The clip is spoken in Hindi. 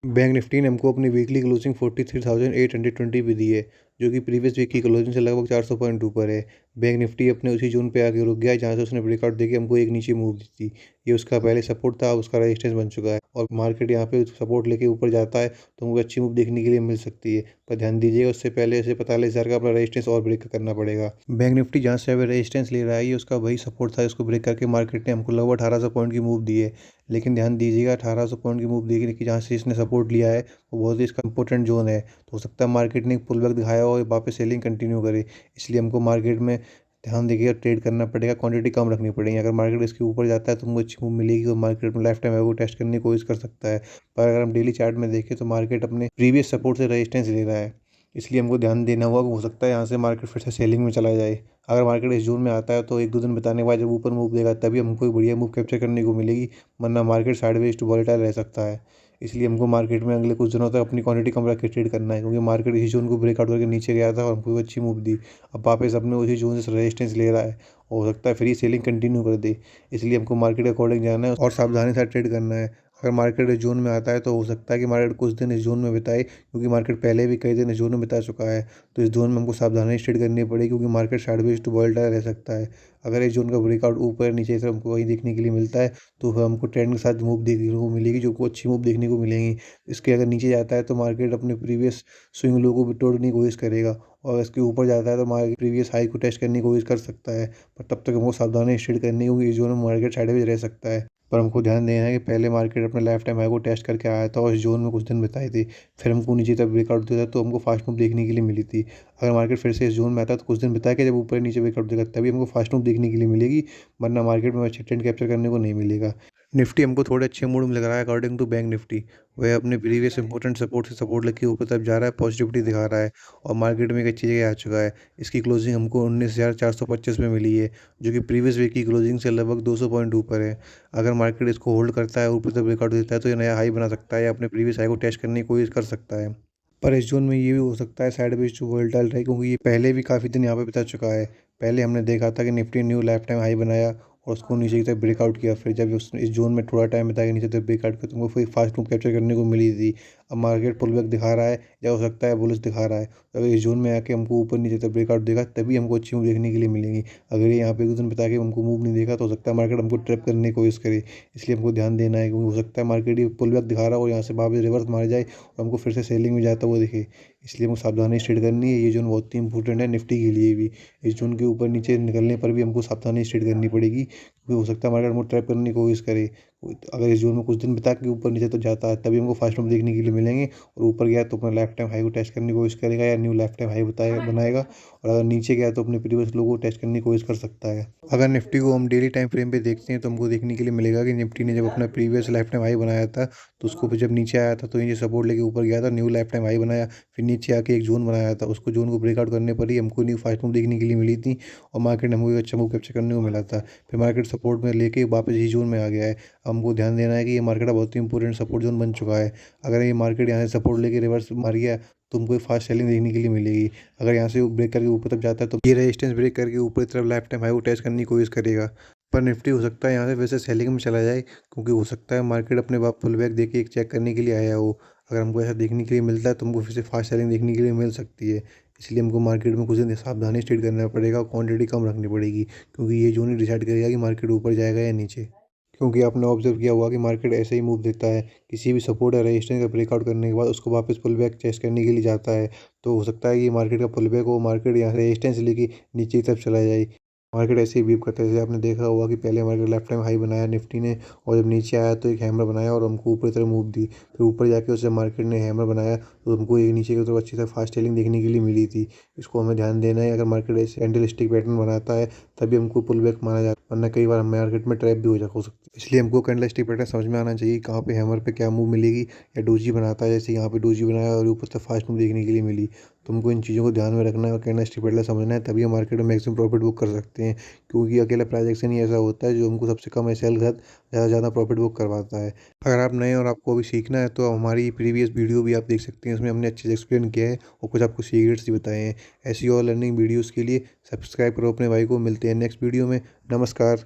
बैंक निफ्टी ने हमको अपनी वीकली क्लोजिंग 43,820 पे दी है, जो कि प्रीवियस वीक की क्लोजिंग से लगभग 400 पॉइंट ऊपर है। बैंक निफ्टी अपने उसी जोन पे आके रुक गया है जहाँ से उसने ब्रेकआउट देके हमको एक नीचे मूव दी थी। ये उसका पहले सपोर्ट था, अब उसका रेजिस्टेंस बन चुका है और मार्केट यहाँ पे सपोर्ट लेके ऊपर जाता है तो हमको अच्छी मूव देखने के लिए मिल सकती है। पर ध्यान दीजिएगा, उससे पहले इसे 45,000 का अपना रेजिस्टेंस और ब्रेक करना पड़ेगा। बैंक निफ्टी जहाँ से अभी रेजिस्टेंस ले रहा है, ये उसका वही सपोर्ट था, इसको ब्रेक करके मार्केट ने हमको लगभग 1800 पॉइंट की मूव दी है। लेकिन ध्यान दीजिएगा, 1800 पॉइंट की मूव देखने की जहाँ से इसने सपोर्ट लिया है वो बहुत ही इसका इंपॉर्टेंट जोन है। तो हो सकता है मार्केट ने एक पुल बैक दिखाया और वापस सेलिंग कंटिन्यू करे। इसलिए हमको मार्केट में ध्यान देखिएगा, ट्रेड करना पड़ेगा, क्वांटिटी कम रखनी पड़ेगी। अगर मार्केट इसके ऊपर जाता है तो हमको अच्छी मूव मिलेगी और मार्केट में लाइफ टाइम वो टेस्ट करने की कोशिश कर सकता है। पर अगर हम डेली चार्ट में देखें तो मार्केट अपने प्रीवियस सपोर्ट से रेजिस्टेंस ले रहा है। इसलिए हमको ध्यान देना होगा कि हो सकता है यहाँ से मार्केट फिर से सेलिंग में चला जाए। अगर मार्केट इस जोन में आता है तो एक दो दिन बताने के बाद जब ऊपर मूव देगा तभी हमको एक बढ़िया मूव कैप्चर करने को मिलेगी, वरना मार्केट साइडवेज टू वॉलेटाइल रह सकता है। इसलिए हमको मार्केट में अगले कुछ दिनों तक अपनी क्वांटिटी कम रख के ट्रेड करना है, क्योंकि मार्केट इसी जोन को ब्रेकआउट करके नीचे गया था और हमको अच्छी मूव दी। अब वापस अपने उसी जोन से रेजिस्टेंस ले रहा है, हो सकता है फिर ही सेलिंग कंटिन्यू कर दे। इसलिए हमको मार्केट के अकॉर्डिंग जाना है और सावधानी से ट्रेड करना है। अगर मार्केट इस जोन में आता है तो हो सकता है कि मार्केट कुछ दिन इस जोन में बिताए, क्योंकि मार्केट पहले भी कई दिन इस जोन में बिता चुका है। तो इस जोन में हमको सावधानी से ट्रेड करनी पड़ेगी, क्योंकि मार्केट साइडवेज टू वोलेटाइल रह सकता है। अगर इस जोन का ब्रेकआउट ऊपर नीचे से हमको वही देखने के लिए मिलता है तो फिर हमको ट्रेंड के साथ मूव देखने को मिलेगी, जो को अच्छी मूव देखने को मिलेंगी। इसके अगर नीचे जाता है तो मार्केट अपने प्रीवियस स्विंग लो को भी तोड़ने की कोशिश करेगा, और इसके ऊपर जाता है तो मार्केट प्रीवियस हाई को टेस्ट करने की कोशिश कर सकता है। पर तब तक हमको सावधानी से ट्रेड करनी होगी, इस जोन में मार्केट साइडवेज रह सकता है। पर हमको ध्यान देना है कि पहले मार्केट अपने लाइफ टाइम हाई को टेस्ट करके आया था और इस जोन में कुछ दिन बिताए थे, फिर हमको नीचे तक ब्रेकआउट देता तो हमको फास्ट मूव देखने के लिए मिली थी। अगर मार्केट फिर से इस जोन में आता है तो कुछ दिन बिता के जब ऊपर नीचे ब्रेकआउट देगा तभी हमको फास्ट मूव देखने के लिए मिलेगी, वरना मार्केट में अच्छे ट्रेंड कैप्चर करने को नहीं मिलेगा। निफ्टी हमको थोड़े अच्छे मूड में लग रहा है अकॉर्डिंग टू बैंक निफ्टी। वह अपने प्रीवियस इंपॉर्टेंट सपोर्ट से सपोर्ट लेके ऊपर तरफ जा रहा है, पॉजिटिविटी दिखा रहा है और मार्केट में एक अच्छी जगह आ चुका है। इसकी क्लोजिंग हमको 19,425 में मिली है, जो कि प्रीवियस वीक की क्लोजिंग से लगभग 200 पॉइंट ऊपर है। अगर मार्केट इसको होल्ड करता है, ऊपर तक ब्रेकआउट देता है तो ये नया हाई बना सकता है या अपने प्रीवियस हाई को टेस्ट करने की कोशिश कर सकता है। पर इस जोन में ये भी हो सकता है साइडवेज टू वोलेटाइल रहे, क्योंकि ये पहले भी काफ़ी दिन यहाँ पे बिता चुका है। पहले हमने देखा था कि Nifty new life time high बनाया और उसको नीचे की तरफ ब्रेकआउट किया, फिर जब इस जोन में थोड़ा टाइम बिता के नीचे तरफ ब्रेकआउट किया तो हमको फिर फास्ट मूव कैप्चर करने को मिली थी। अब मार्केट पुल बैक दिखा रहा है या हो सकता है बुलिश दिखा रहा है, तो अगर इस जोन में आके हमको ऊपर नीचे तक ब्रेकआउट देगा तभी हमको अच्छी मूव देखने के लिए मिलेंगी। अगर ये यहाँ पे एक दिन बिता के हमको मूव नहीं देगा तो हो सकता है मार्केट हमको ट्रैप करने की कोशिश करे। इसलिए हमको ध्यान देना है, क्योंकि हो सकता है मार्केट ये पुल बैक दिखा रहा हो, यहाँ से वापस रिवर्स मार जाए और हमको फिर से सेलिंग में जाता हुआ दिखे। इसलिए हमको सावधानी से ट्रेड करनी है। ये जोन बहुत ही इंपॉर्टेंट है निफ्टी के लिए भी। इस जोन के ऊपर नीचे निकलने पर भी हमको सावधानी से ट्रेड करनी पड़ेगी, क्योंकि हो सकता है मार्केट हमको ट्रैप करने की कोशिश करे। अगर इस जोन में कुछ दिन बिता के ऊपर नीचे तो जाता है तभी हमको फास्ट मूव देखने के लिए मिलेंगे, और ऊपर गया तो अपना लाइफ टाइम हाई को टेस्ट करने की कोशिश करेगा या न्यू लाइफ टाइम हाई बनाएगा, और अगर नीचे गया तो अपने प्रीवियस लो को टेस्ट करने की कोशिश कर सकता है। अगर निफ्टी को हम डेली टाइम फ्रेम पे देखते हैं तो हमको देखने के लिए मिलेगा कि निफ्टी ने जब अपना प्रीवियस लाइफ टाइम हाई बनाया था तो उसको फिर जब नीचे आया था तो नीचे सपोर्ट लेके ऊपर गया था, न्यू लाइफ टाइम हाई बनाया, फिर नीचे आके एक जोन बनाया था, उसको जोन को ब्रेकआउट करने पर ही हमको न्यू फास्ट मूव देखने के लिए मिली थी और मार्केट ने हमको एक अच्छा मूव कैप्चर करने को मिला था। फिर मार्केट सपोर्ट में लेके वापस इसी जोन में आ गया है। हमको ध्यान देना है कि ये मार्केट बहुत ही इंपॉर्टेंट सपोर्ट जोन बन चुका है। अगर ये मार्केट यहाँ से सपोर्ट लेके रिवर्स मार गया तो हमको फास्ट सेलिंग देखने के लिए मिलेगी। अगर यहाँ से वो ब्रेक करके ऊपर तक जाता है तो ये रेजिस्टेंस ब्रेक करके ऊपर की तरफ लाइफ टाइम हाई को टेस्ट करने की कोशिश करेगा। पर निफ्टी हो सकता है यहाँ से वैसे सेलिंग में चला जाए, क्योंकि हो सकता है मार्केट अपने बाप पुल बैक देके एक चेक करने के लिए आया हो। अगर हमको ऐसा देखने के लिए मिलता है तो हमको फिर से फास्ट सेलिंग देखने के लिए मिल सकती है। इसलिए हमको मार्केट में कुछ दिन सावधानी से ट्रेड करना पड़ेगा, क्वांटिटी कम रखनी पड़ेगी, क्योंकि ये जो नहीं डिसाइड करेगा कि मार्केट ऊपर जाएगा या नीचे। क्योंकि आपने ऑब्जर्व किया होगा कि मार्केट ऐसे ही मूव देता है, किसी भी सपोर्ट या रेजिस्टेंस का ब्रेकआउट करने के बाद उसको वापस पुल बैक टेस्ट करने के लिए जाता है। तो हो सकता है कि मार्केट का पुल बैक हो, मार्केट यहाँ रेजिस्टेंस लेके नीचे की तरफ चला जाए। मार्केट ऐसे ही बीप करता है, जैसे आपने देखा होगा कि पहले मार्केट लेफ्ट टाइम हाई बनाया निफ्टी ने, और जब नीचे आया तो एक हैमर बनाया और हमको ऊपर की तरफ मूव दी। फिर ऊपर जाके उससे मार्केट ने हैमर बनाया तो हमको एक नीचे की तरफ अच्छी तरह फास्ट सेलिंग देखने के लिए मिली थी। इसको हमें ध्यान देना है, अगर मार्केट ऐसे कैंडल स्टिक पैटर्न बनाता है तभी हमको पुल बैक माना जाता है, वरना कई बार हम मार्केट में ट्रैप भी हो सकती है। इसलिए हमको कैंडल स्टिक पैटर्न समझ में आना चाहिए, कहाँ पे हैमर पे क्या मूव मिलेगी, या डोजी बनाता है जैसे यहाँ पे डोजी बनाया और ऊपर से फास्ट मूव देखने के लिए मिली। तुमको इन चीज़ों को ध्यान में रखना है और कैंडल स्टिक पैटर्न समझना है, तभी हम मार्केट में मैक्सिमम प्रॉफिट बुक कर सकते हैं। क्योंकि अकेला प्राइस एक्शन ही ऐसा होता है जो हमको सबसे कम एसएल के साथ ज़्यादा ज़्यादा प्रॉफिट बुक करवाता है। अगर आप नए और आपको अभी सीखना है तो हमारी प्रीवियस वीडियो भी आप देख सकते हैं, उसमें हमने अच्छे से एक्सप्लेन किया है और कुछ आपको सीक्रेट्स भी बताए हैं। ऐसी और लर्निंग वीडियोज़ के लिए सब्सक्राइब करो अपने भाई को। मिलते हैं नेक्स्ट वीडियो में। नमस्कार।